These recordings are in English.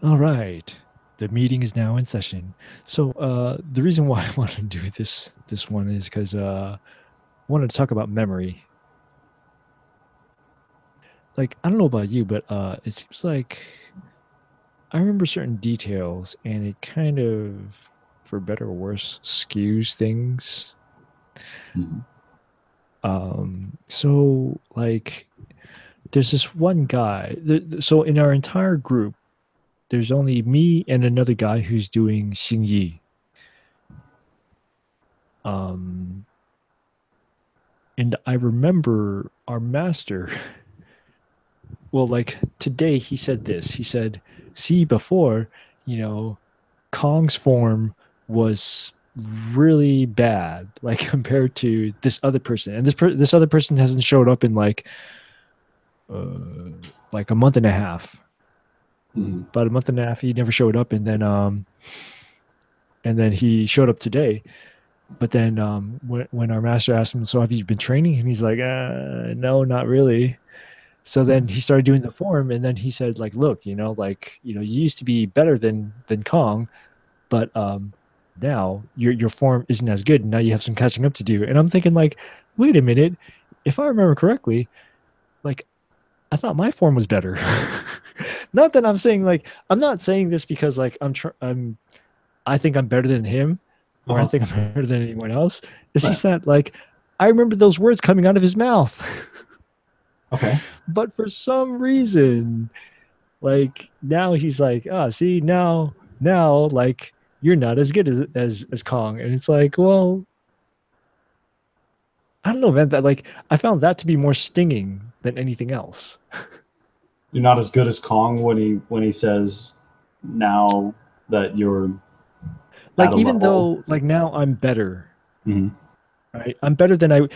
All right. The meeting is now in session. So the reason why I want to do this one is because I wanted to talk about memory. Like, I don't know about you, but it seems like I remember certain details and it kind of, for better or worse, skews things. Mhm. So like there's this one guy. So in our entire group, there's only me and another guy who's doing Xingyi. Um, and I remember our master. Well, like today he said this. He said, "See, before, you know, Kong's form was really bad, like compared to this other person, and this other person hasn't showed up in uh, like a month and a half. Mhm. About a month and a half, he never showed up, and then he showed up today. But then when our master asked him, "So have you been training?" and he's like, "No, not really." So then he started doing the form, and then he said, "Like, look, you used to be better than Kong, but now your form isn't as good. Now you have some catching up to do." And I'm thinking, like, wait a minute, if I remember correctly, like I thought my form was better. Not that I'm saying like I'm not saying this because like I think I'm better than him or I Uh-huh. think I'm better than anyone else. It's Right. just that like I remember those words coming out of his mouth. Okay. But for some reason, like now he's like, ah, see, now like you're not as good as Kong. And it's like, well, I don't know, man. That like I found that to be more stinging than anything else. You're not as good as Kong when he says now that you're at Like a even level. though like now I'm better, Mhm. right? I'm better than I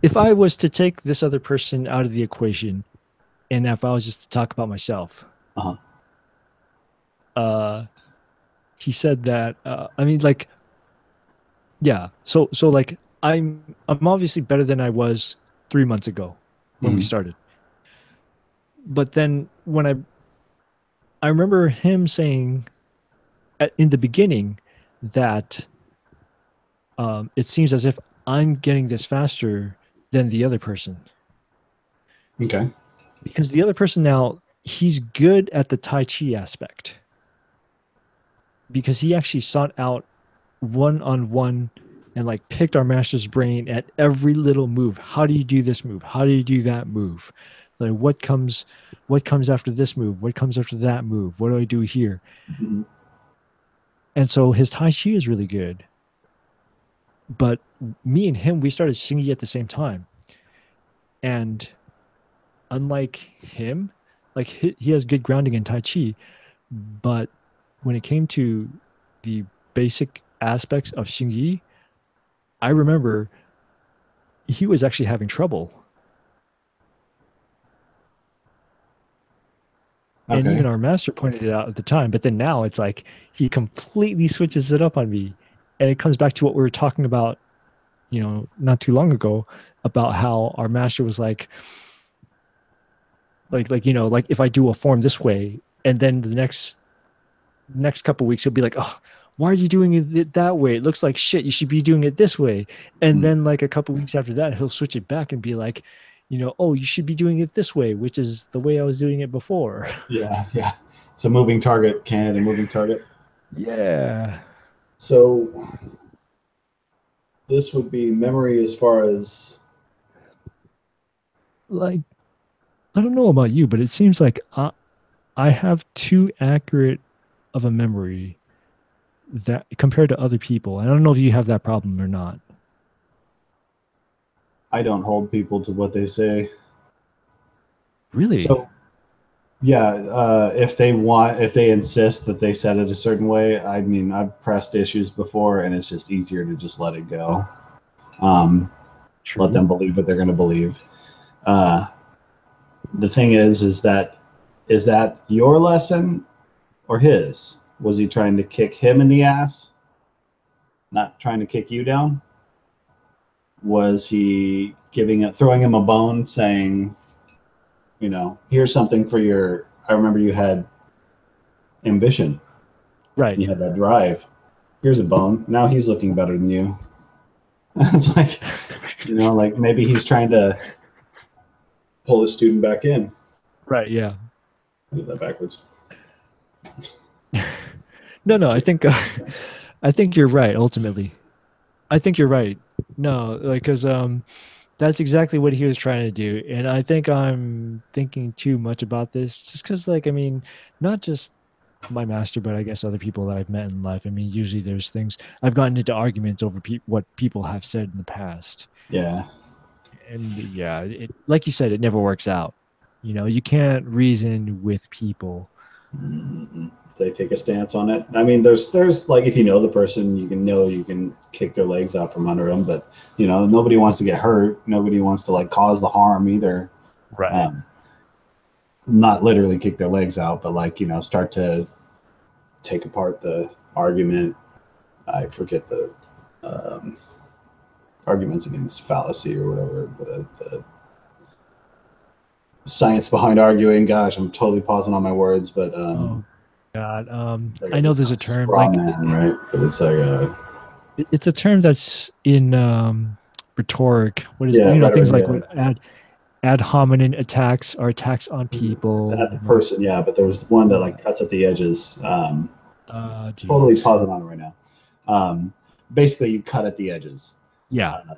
if I was to take this other person out of the equation and if I was just to talk about myself, Uh-huh. uh he said that I mean like yeah, so like I'm obviously better than I was 3 months ago when we Mhm. started. But then when I remember him saying in the beginning that it seems as if I'm getting this faster than the other person Okay. because the other person now he's good at the Tai Chi aspect because he actually sought out one on one and like picked our master's brain at every little move. How do you do this move? How do you do that move? Like what comes after this move? What comes after that move? What do I do here? Mhm. And so his Tai Chi is really good. But me and him, we started singing at the same time. And unlike him, like he has good grounding in Tai Chi, but when it came to the basic aspects of Xingyi, I remember he was actually having trouble. And even Okay. our master pointed it out at the time. But then now it's like he completely switches it up on me. And it comes back to what we were talking about, not too long ago about how our master was like if I do a form this way, and then the next couple weeks he'll be like, oh, why are you doing it that way? It looks like shit. You should be doing it this way. And Mhm. then like a couple weeks after that, he'll switch it back and be like, oh, you should be doing it this way, which is the way I was doing it before. Yeah, yeah. It's a moving target, can a moving target. Yeah. So this would be memory as far as Like, I don't know about you, but it seems like I have too accurate of a memory that compared to other people. And I don't know if you have that problem or not. I don't hold people to what they say. Really? So yeah, if they insist that they said it a certain way, I mean, I've pressed issues before, and it's just easier to just let it go. Um, let True. them believe what they're going to believe. Uh, the thing is that your lesson or his? Was he trying to kick him in the ass, not trying to kick you down? Was he throwing him a bone, saying, here's something for your? I remember you had ambition. Right. You had that drive. Here's a bone. Now he's looking better than you. It's like, like maybe he's trying to pull the student back in. Right. Yeah. I did that backwards. No, no, I think you're right ultimately. I think you're right. No, like cuz that's exactly what he was trying to do. And I think I'm thinking too much about this just cuz like I mean, not just my master, but I guess other people that I've met in life. I mean, usually there's things I've gotten into arguments over what people have said in the past. Yeah. And yeah, like you said, it never works out. You can't reason with people. They take a stance on it. I mean, there's like if you know the person, you can kick their legs out from under them, but nobody wants to get hurt. Nobody wants to like cause the harm either. Right. Um, Not literally kick their legs out, but like start to take apart the argument. I forget the um, arguments against fallacy or whatever. The science behind arguing. Gosh, I'm totally pausing on my words, but Oh God. like I know it's there's not a term straw like man, right? But it's like it's a term that's in rhetoric. What is it? yeah, Things rhetoric. like Yeah, what ad hominem attacks or attacks on people. not the person. Yeah, but there was one that like cuts at the edges. Totally Geez. pausing on it right now. Basically, you cut at the edges. Yeah. Uh,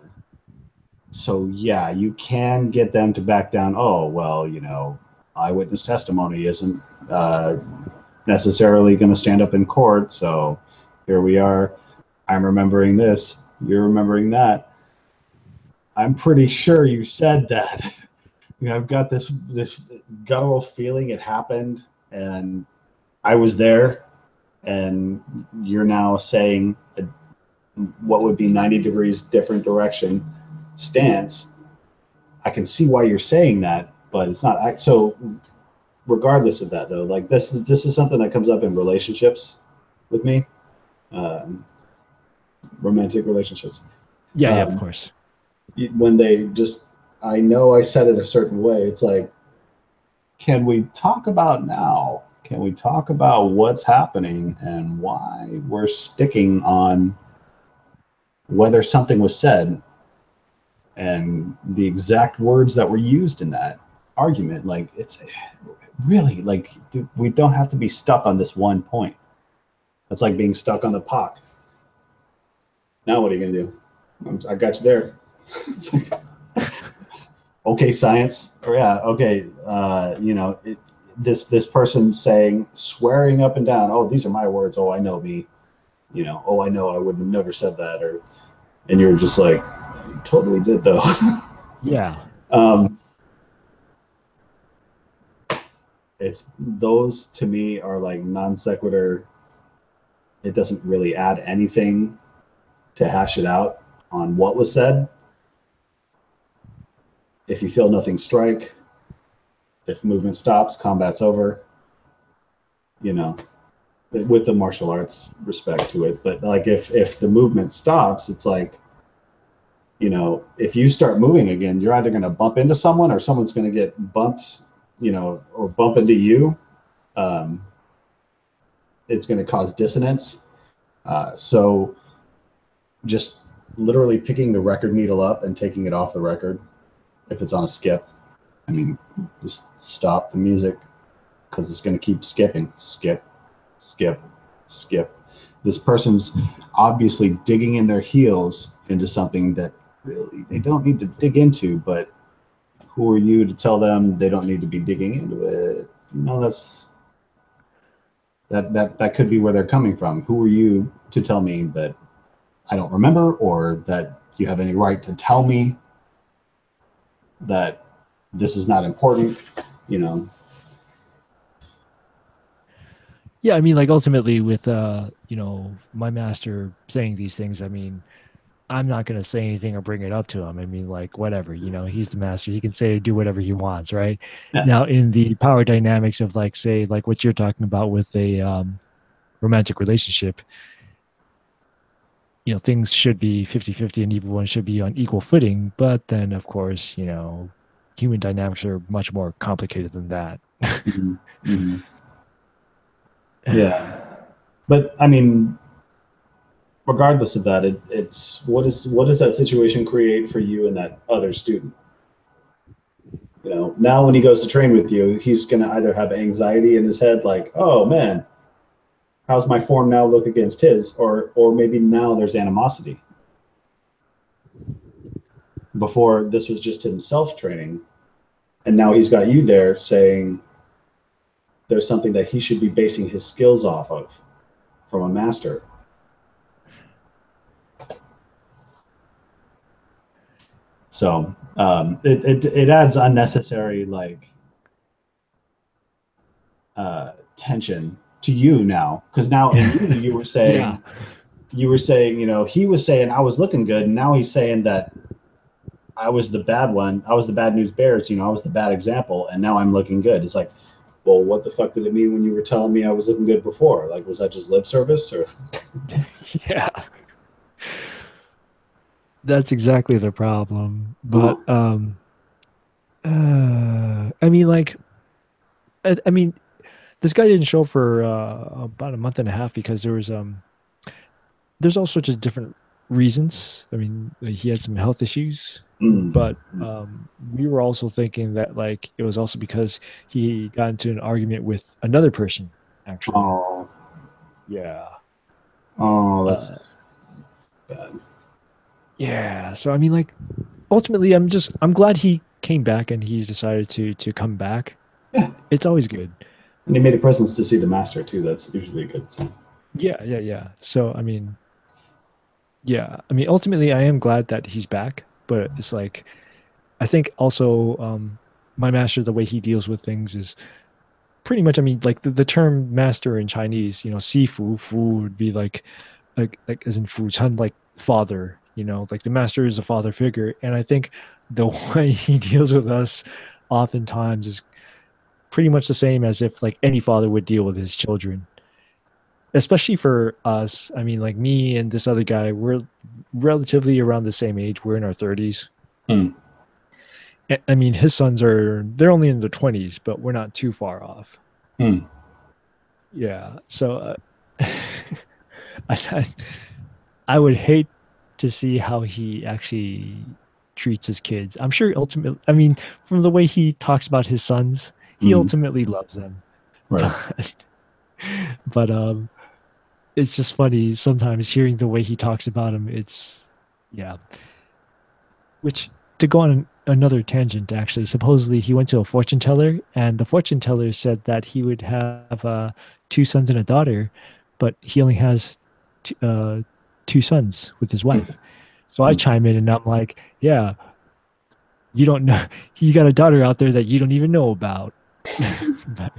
so yeah, you can get them to back down. Oh well, eyewitness testimony isn't necessarily going to stand up in court. So here we are. I'm remembering this. You're remembering that. I'm pretty sure you said that. I've got this guttural feeling it happened, and I was there, and you're now saying what would be 90 degrees different direction stance. I can see why you're saying that, but it's not. So regardless of that, though, like this is something that comes up in relationships with me, um, romantic relationships. Yeah, yeah, of Um, course. when they just, I know I said it a certain way. It's like, can we talk about now? Can we talk about what's happening and why we're sticking on whether something was said and the exact words that were used in that argument? Like, it's really like we don't have to be stuck on this one point. It's like being stuck on the puck. Now, what are you going to do? I got you there. It's like, okay, science. Or yeah, okay. This person saying, swearing up and down, oh, these are my words. Oh, I know me. Oh, I know I would have never said that. And you're just like, you totally did though. Yeah. um, it's those to me are like non sequitur. It doesn't really add anything to hash it out on what was said. If you feel nothing strike, if movement stops, combat's over. You know, with the martial arts respect to it. But like if the movement stops, it's like, if you start moving again, you're either going to bump into someone or someone's going to get bumped, or bump into you. Um, it's going to cause dissonance. So just literally picking the record needle up and taking it off the record if it's on a skip. I mean, just stop the music because it's going to keep skipping. Skip, skip, skip. This person's obviously digging in their heels into something that really they don't need to dig into, but who are you to tell them they don't need to be digging into it? That could be where they're coming from. Who are you to tell me that I don't remember, or that you have any right to tell me that this is not important? You know, Yeah, I mean, like ultimately with my master saying these things, I mean, I'm not gonna say anything or bring it up to him. I mean, like whatever, he's the master. He can say or do whatever he wants, right? yeah. Now, in the power dynamics of like, say, like what you're talking about with a romantic relationship, things should be 50-50 and everyone should be on equal footing. But then, of course, human dynamics are much more complicated than that. Mhm. Mhm. Yeah, but I mean, regardless of that, it's what does that situation create for you and that other student? You know, now when he goes to train with you, he's going to either have anxiety in his head, like, oh man, how's my form now look against his, or maybe now there's animosity. Before this was just himself training, and now he's got you there saying there's something that he should be basing his skills off of from a master. So it adds unnecessary like tension to you now, because now in you were Yeah. saying you know, he was saying I was looking good, and now he's saying that I was the bad one. I was the bad news bears. You know, I was the bad example, and now I'm looking good. It's like, well, what the fuck did it mean when you were telling me I was looking good before? Like, was that just lip service or? Yeah. That's exactly the problem. But I mean, like, I mean, this guy didn't show for about a month and a half because there's all sorts of different reasons. I mean, he had some health issues, Mm. but we were also thinking that like it was also because he got into an argument with another person, actually. Oh, Yeah. oh, Uh, that's bad. yeah. So I mean, like, ultimately, I'm glad he came back and he's decided to come back. Yeah, It's always good. and he made a presence to see the master too. That's usually good. So. Yeah, yeah, yeah. So I mean, yeah. I mean, ultimately, I am glad that he's back, but it's like I think also my master, the way he deals with things is pretty much. I mean, like the term master in Chinese, sifu, fu would be like as in fu chan, like father. Like the master is a father figure, and I think the way he deals with us oftentimes is pretty much the same as if like any father would deal with his children, especially for us. I mean, like me and this other guy, we're relatively around the same age. We're in our 30s. Hmm. I mean, his sons they're only in their 20s, but we're not too far off. Hmm. Yeah. So I, I would hate to see how he actually treats his kids. I'm sure ultimately, I mean, from the way he talks about his sons, he Hmm. ultimately loves them. Right. But, but it's just funny sometimes hearing the way he talks about him. Yeah. Which to go on another tangent, actually, supposedly he went to a fortune teller, and the fortune teller said that he would have two sons and a daughter, but he only has two sons with his Hmm. wife. So I Hmm. chime in and I'm like, yeah, you don't know, you got a daughter out there that you don't even know about. But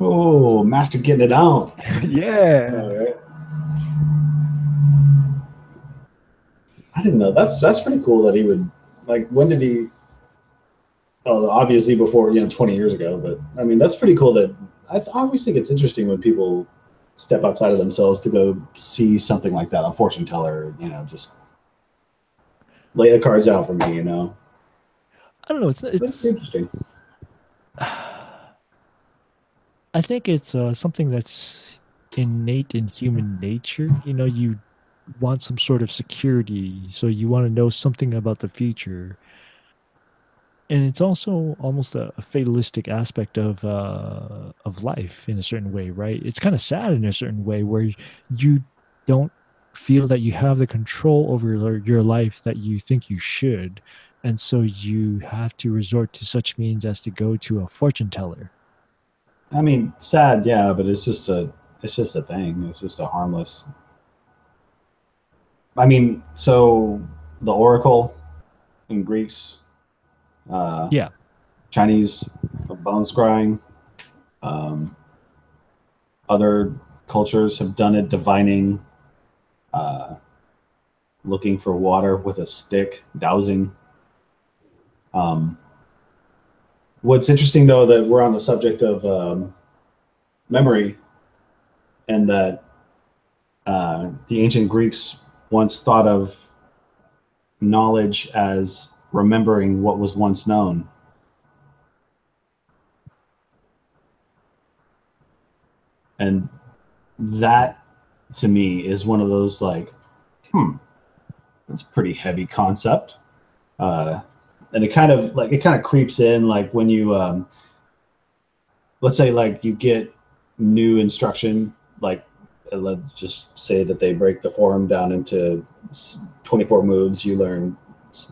Oh, master getting it out. All yeah. right. I didn't know. That's pretty cool that he would like. When did he? Oh, obviously before 20 years ago. But I mean, that's pretty cool. That I always think it's interesting when people step outside of themselves to go see something like that. A fortune teller, just lay the cards out for me. I don't know. That's It's interesting. I think it's something that's innate in human nature. You want some sort of security, so you want to know something about the future. And it's also almost a fatalistic aspect of life in a certain way, right? It's kind of sad in a certain way where you don't feel that you have the control over your life that you think you should. And so you have to resort to such means as to go to a fortune teller. I mean, sad, yeah, but it's just a thing. It's just a harmless. I mean, so the oracle in Greeks, uh, Yeah. Chinese bone scrying, um, other cultures have done it, divining, uh, looking for water with a stick, dowsing. Um, what's interesting, though, that we're on the subject of memory, and that the ancient Greeks once thought of knowledge as remembering what was once known. And that to me is one of those like, hmm, that's a pretty heavy concept. Uh, and it kind of creeps in like when you let's say like you get new instruction, like let's just say that they break the form down into 24 moves. You learn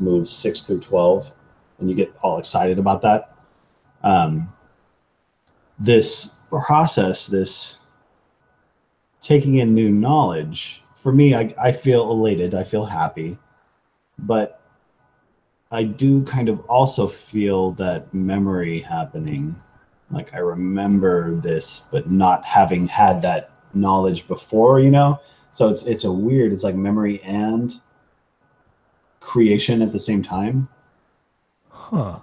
moves 6 through 12, and you get all excited about that. Um, this process, this taking in new knowledge, for me, I feel elated, I feel happy, but I do kind of also feel that memory happening. Like I remember this, but not having had that knowledge before, you know? So it's a weird, it's like memory and creation at the same time. Huh.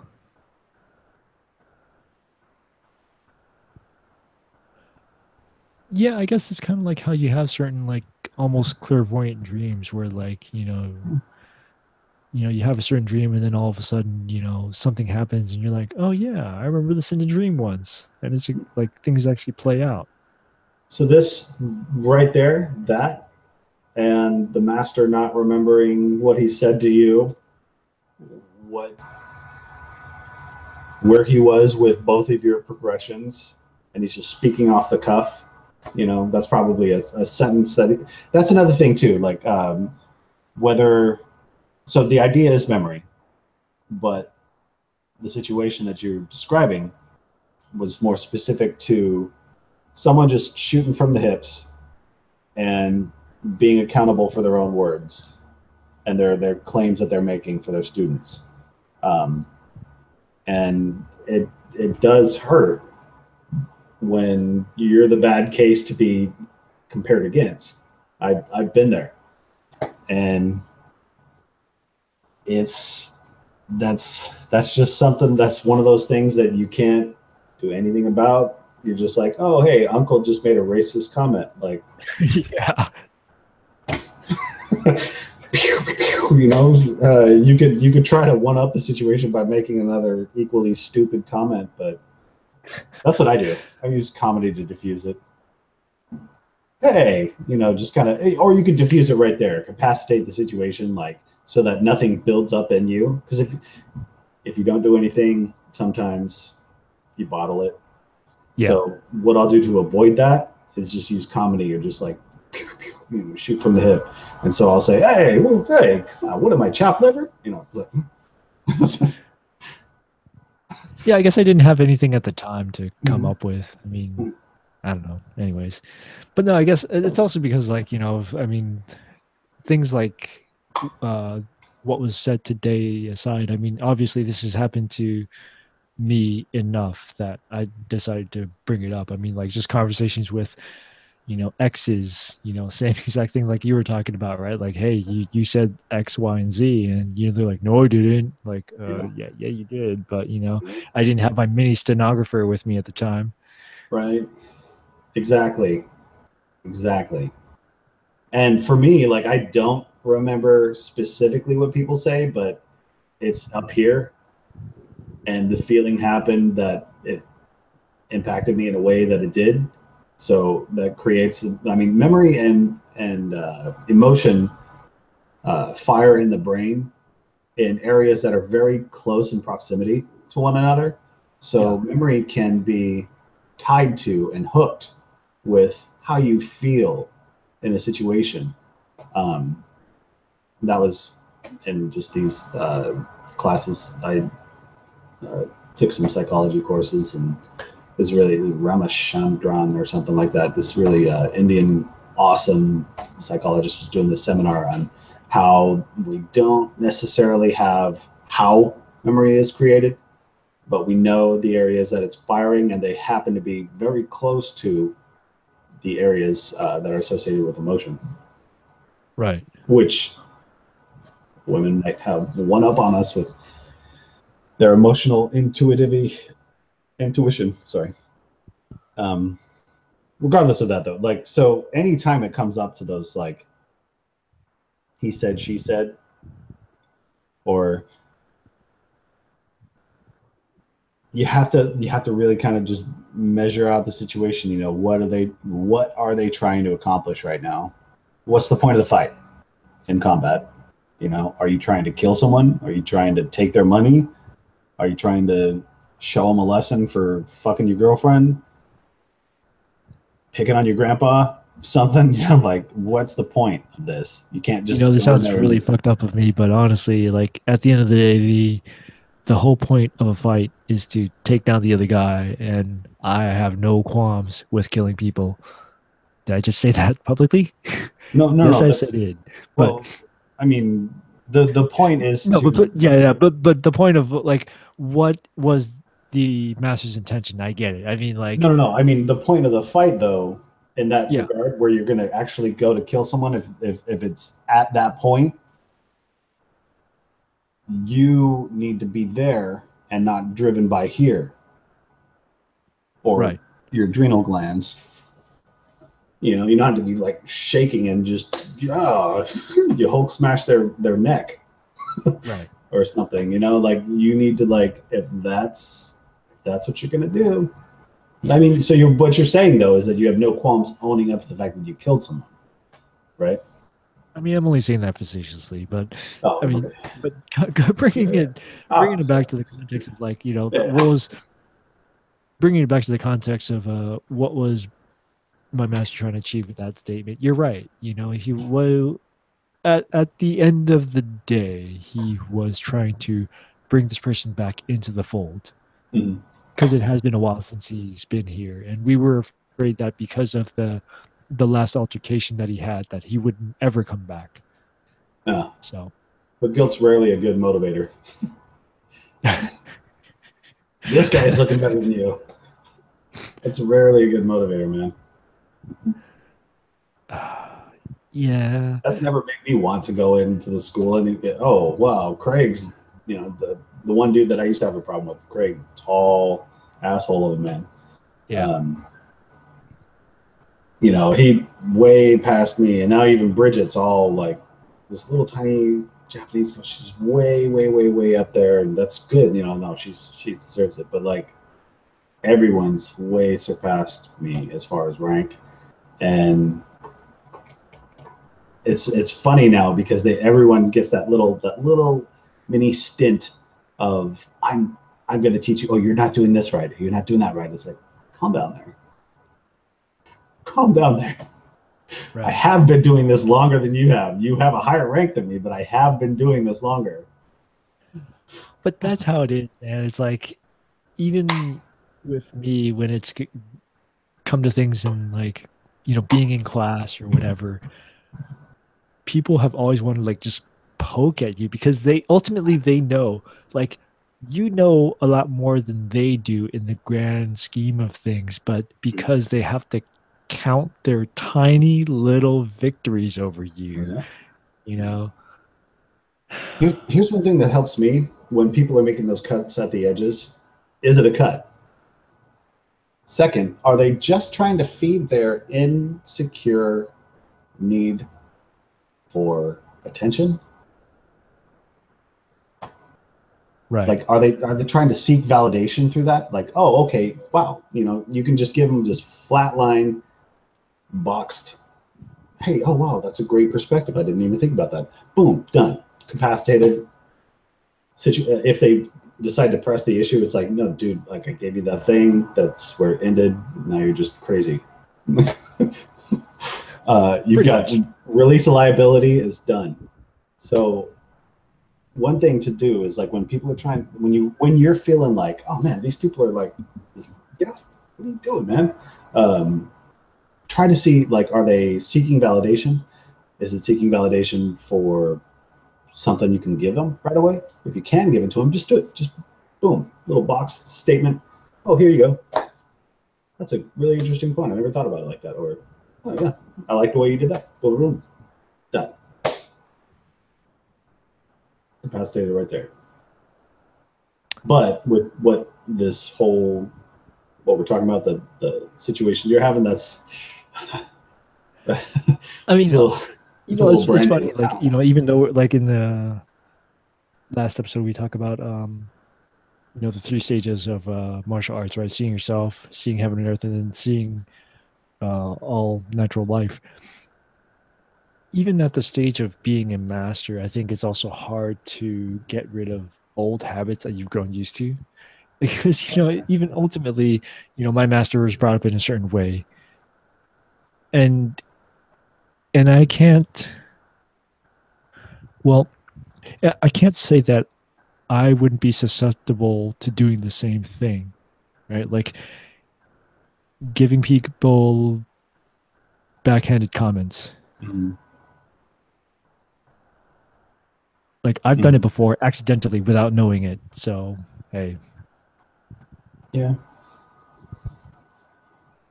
Yeah, I guess it's kind of like how you have certain like almost clairvoyant dreams where like, you have a certain dream and then all of a sudden, something happens and you're like, "Oh yeah, I remember this in a dream once." And it's like things actually play out. So this right there, that and the master not remembering what he said to you, what where he was with both of your progressions, and he's just speaking off the cuff. You know, that's probably a sentence that's another thing too. Like whether so the idea is memory, but the situation that you're describing was more specific to someone just shooting from the hips and being accountable for their own words and their claims that they're making for their students. Um, and it does hurt when you're the bad case to be compared against. I've been there, and it's that's just something that's one of those things that you can't do anything about. You're just like, oh hey, Uncle just made a racist comment, like Yeah. you know, you could try to one up the situation by making another equally stupid comment, but that's what I do. I use comedy to diffuse it. Hey, you know, just kind of, or you could diffuse it right there, capacitate the situation, like so that nothing builds up in you. Because if you don't do anything, sometimes you bottle it. Yeah. So what I'll do to avoid that is just use comedy or just like pew, pew, you know, shoot from the hip. And so I'll say, hey, whoa, hey, what am I, chopped liver? You know, it's like, Yeah, I guess I didn't have anything at the time to come up with. I mean, I don't know. Anyways. But no, I guess it's also because like, I mean, things like uh what was said today aside, I mean, obviously this has happened to me enough that I decided to bring it up. I mean, like just conversations with, exes, same exact thing like you were talking about, right? Like, hey, you said X, Y, and Z, and they're like, no, I didn't. Like, yeah, yeah, yeah, you did, but I didn't have my mini stenographer with me at the time. right, exactly, exactly. And for me, like I don't remember specifically what people say, but it's up here, and the feeling happened that it impacted me in a way that it did. So that creates, I mean, memory and emotion fire in the brain in areas that are very close in proximity to one another. Yeah, So memory can be tied to and hooked with how you feel in a situation. Um, that was in just these classes. I took some psychology courses and is really Ramachandran or something like that. This really Indian awesome psychologist was doing this seminar on how we don't necessarily have how memory is created, but we know the areas that it's firing, and they happen to be very close to the areas that are associated with emotion, right. which women might have one up on us with their emotional intuition. Sorry. Um, Regardless of that though, like so anytime it comes up to those like he said she said or you have to really kind of just measure out the situation. You know, what are they trying to accomplish right now? What's the point of the fight in combat? You know, are you trying to kill someone? Are you trying to take their money? Are you trying to show them a lesson for fucking your girlfriend, picking on your grandpa, something? You know, like what's the point of this? You can't You just know, this go in sounds there and really just fucked up of me, but honestly, like at the end of the day, the whole point of a fight is to take down the other guy, and I have no qualms with killing people. Did I just say that publicly? no, no, Yes, no. I said That's it. But well. I mean, the point is no, to but the point of like what was the master's intention? I get it. I mean, no, like, no, no. I mean, the point of the fight, though, in that yeah, regard, where you're going to actually go to kill someone, if it's at that point, you need to be there and not driven by here or right. your adrenal glands. You know, you don't have to be like shaking and just you Hulk smash their neck Right. or something. You know, like you need to like if that's what you're gonna do. I mean, so you're what you're saying though is that you have no qualms owning up to the fact that you killed someone, right? I mean, I'm only saying that facetiously, but I Oh, mean, okay. but Yeah, yeah. bringing Oh, it back sorry. to the context of like, you know, Yeah. what was bringing it back to the context of what was my master trying to achieve with that statement. You're right. You know, he was at the end of the day, he was trying to bring this person back into the fold Mhm. because it has been a while since he's been here, and we were afraid that because of the last altercation that he had, that he wouldn't ever come back. Yeah. So, But guilt's rarely a good motivator. This guy's looking better than you. It's rarely a good motivator, man. yeah, That's never made me want to go into the school and get, oh wow, Craig's, you know, the one dude that I used to have a problem with, Craig, tall asshole of a man. yeah, Um, you know, he way past me, and now even Bridget's all like this little tiny Japanese girl. She's way, way, way, way up there, and that's good. You know, no, she deserves it, but like everyone's way surpassed me as far as rank, and it's funny now because everyone gets that little mini stint of I'm going to teach you. Oh, you're not doing this right. You're not doing that right. It's like calm down there. Calm down there. I right. have been doing this longer than you have. You have a higher rank than me, but I have been doing this longer. But that's how it is, man. It's like even with me when come to things and like being in class or whatever, people have always wanted to like just poke at you because they know like a lot more than they do in the grand scheme of things, but because they have to count their tiny little victories over you, Yeah. you know. Here's one thing that helps me when people are making those cuts at the edges. Is it a cut? Second, are they just trying to feed their insecure need for attention? Right. Like, are they trying to seek validation through that? Like, oh, okay, wow, you know, you can just give them just flatline, boxed. Hey, oh wow, that's a great perspective. I didn't even think about that. Boom, done. Capacitated. If they decide to press the issue, it's like, no, dude, like I gave you that thing. That's where it ended. Now you're just crazy. You've Pretty got much. release of liability is done. So one thing to do is like when people are trying when you're feeling like, oh man, these people are like, get off, what are you doing, man? Try to see like, are they seeking validation? Is it seeking validation for something you can give them right away? If you can give it to them, just do it. Just boom, little box statement. Oh, here you go. That's a really interesting point. I never thought about it like that. Or, oh yeah, I like the way you did that. Boom, boom, done. Capacitated right there. But with what we're talking about, the situation you're having, that's I it's a mean, little it's a little it's brand funny, new like now. even though like in the last episode we talk about the three stages of martial arts, right? Seeing yourself, seeing heaven and earth, and then seeing all natural life. Even at the stage of being a master, I think it's also hard to get rid of old habits that you've grown used to. Because, even ultimately, my master was brought up in a certain way. And I can't, well, I can't say that I wouldn't be susceptible to doing the same thing, right? Like giving people backhanded comments. Mhm. Like I've done it Mhm. before accidentally without knowing it. So, hey, Yeah,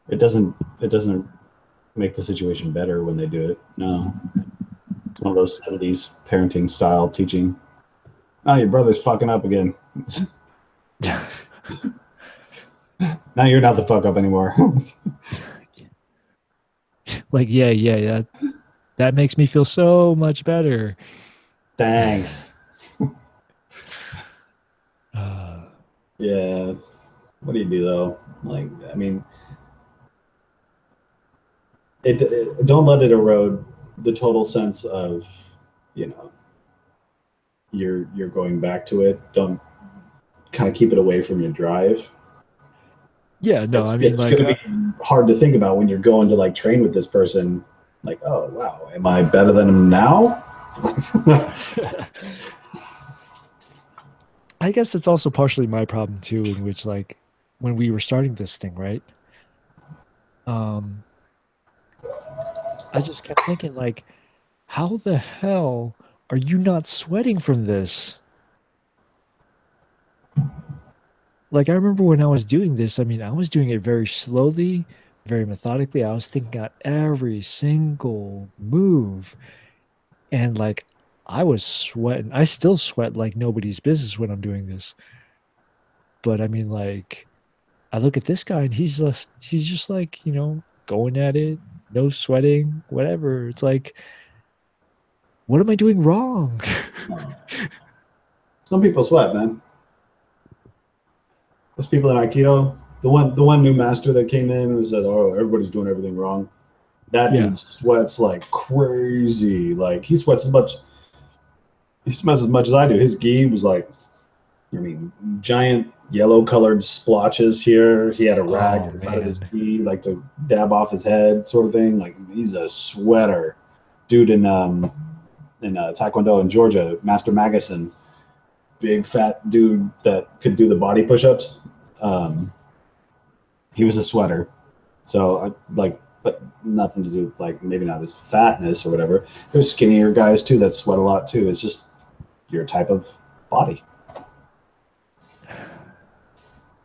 it doesn't make the situation better when they do it. No, it's one of those 70s parenting style teaching. Oh, your brother's fucking up again. Now you're not the fuck up anymore. like, yeah, yeah, yeah. That makes me feel so much better. Thanks. Uh, Yeah. What do you do though? Like, I mean, don't let it erode the total sense of, you know, you're going back to it. Don't kind of keep it away from your drive. yeah, no, I mean, It's like, going to be hard to think about when you're going to like train with this person. Like, oh wow, am I better than him now? I guess it's also partially my problem too, in which, like, when we were starting this thing, right? Um, I just kept thinking, like, how the hell are you not sweating from this? Like, I remember when I was doing this, I mean, I was doing it very slowly, very methodically. I was thinking out every single move. And, like, I was sweating. I still sweat like nobody's business when I'm doing this. But I mean, like, I look at this guy and he's just like, going at it, no sweating, whatever. It's like, what am I doing wrong? Some people sweat, man. Those people in Aikido, the one new master that came in and said, "Oh, everybody's doing everything wrong." That Yeah. dude sweats like crazy. Like he sweats as much as I do. His gi was like, I mean, giant yellow colored splotches here. He had a rag Oh inside of his man. gi, like to dab off his head, sort of thing. Like he's a sweater, dude. In Taekwondo in Georgia, Master Magasin, big fat dude that could do the body push-ups. Um, he was a sweater. So I like, but nothing to do with like maybe not his fatness or whatever. There's skinnier guys too that sweat a lot too. It's just your type of body.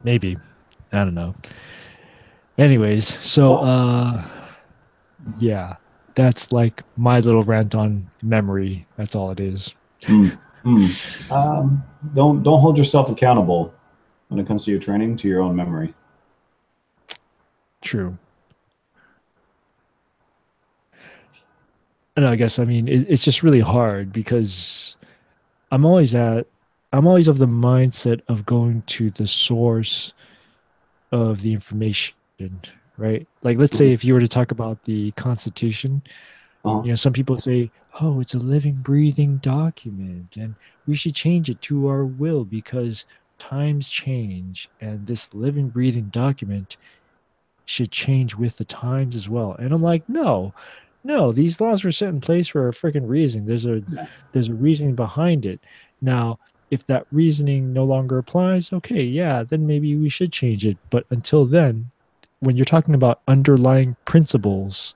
Maybe. I don't know. Anyways, so yeah, that's like my little rant on memory. That's all it is. Mm, mm. Don't hold yourself accountable when it comes to your training to your own memory. True. And I guess, I mean, it's just really hard because I'm always at I'm always of the mindset of going to the source of the information, right? Like, let's say if you were to talk about the Constitution, Uh-huh. some people say, oh, it's a living, breathing document, and we should change it to our will because times change, and this living, breathing document should change with the times as well. And I'm like, no, no, these laws were set in place for a freaking reason. Yeah, There's a reasoning behind it. Now, if that reasoning no longer applies, okay, yeah, then maybe we should change it. But until then, when you're talking about underlying principles,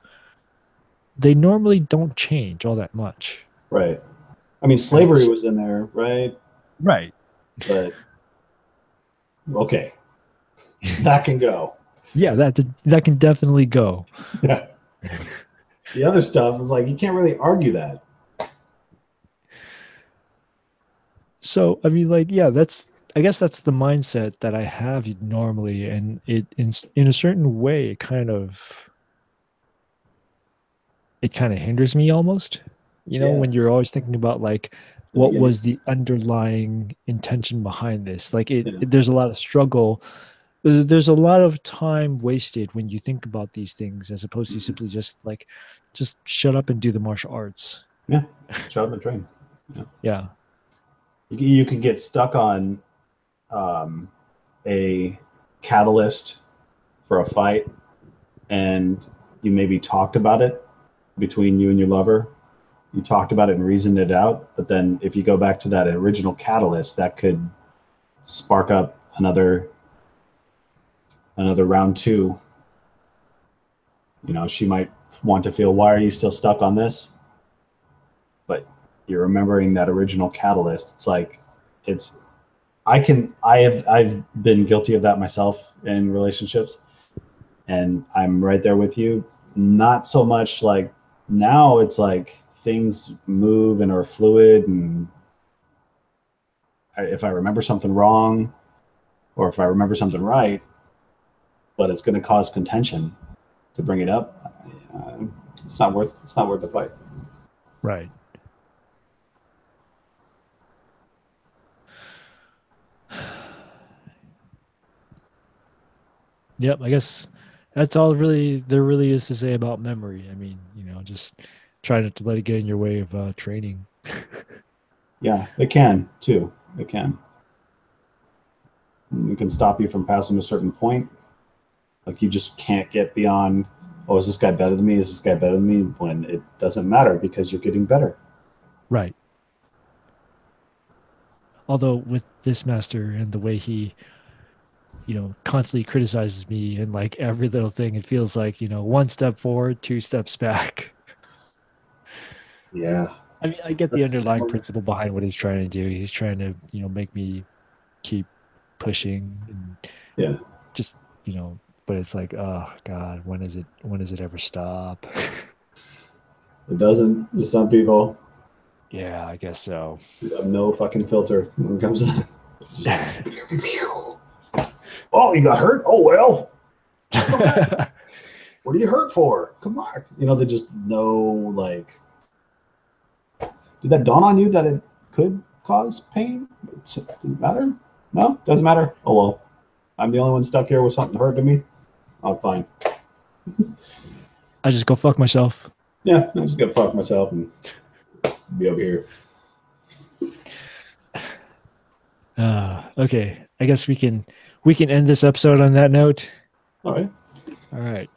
they normally don't change all that much. right. I mean, Right. slavery was in there, right? Right. But okay, that can go. Yeah, that can definitely go. Yeah. The other stuff is like you can't really argue that. So, I mean, like, yeah, I guess that's the mindset that I have normally, and in a certain way, it kind of hinders me almost. Yeah. When you're always thinking about, like, the what beginning. was the underlying intention behind this. Like Yeah. there's a lot of struggle. There's a lot of time wasted when you think about these things as opposed to Mhm. simply just like just shut up and do the martial arts. Yeah. Shut up and train. Yeah. Yeah. You can get stuck on um, a catalyst for a fight, and you maybe talked about it between you and your lover. You talked about it and reasoned it out, but then if you go back to that original catalyst, that could spark up another round two. You know, she might want to feel, why are you still stuck on this? But you're remembering that original catalyst. It's like it's I've been guilty of that myself in relationships, and I'm right there with you. Not so much like now, it's like things move and are fluid, and if I remember something wrong or if I remember something right, but it's going to cause contention to bring it up, it's not worth the fight. Right. Yep, I guess that's all really there really is to say about memory. I mean, just try not to let it get in your way of training. Yeah, it can too. It can. It can stop you from passing a certain point. Like you just can't get beyond, oh, is this guy better than me? Is this guy better than me? When it doesn't matter because you're getting better. Right. Although with this master and the way he, constantly criticizes me and like every little thing, it feels like, one step forward, two steps back. Yeah, I mean, I get the that's underlying principle behind what he's trying to do. He's trying to, make me keep pushing and yeah. just, but it's like, oh God, when does it ever stop? It doesn't. For some people, Yeah, I guess so. you have no fucking filter when it comes to that. Just, oh, you got hurt? Oh well. Come back. What are you hurt for? Come on. You know, they just know, like, did that dawn on you that it could cause pain? Does it matter? No, doesn't matter. Oh well. I'm the only one stuck here with something hurt to me. I'm fine. I just go fuck myself. Yeah, I'm just gonna fuck myself and be over here. Okay. I guess we can end this episode on that note. All right. All right.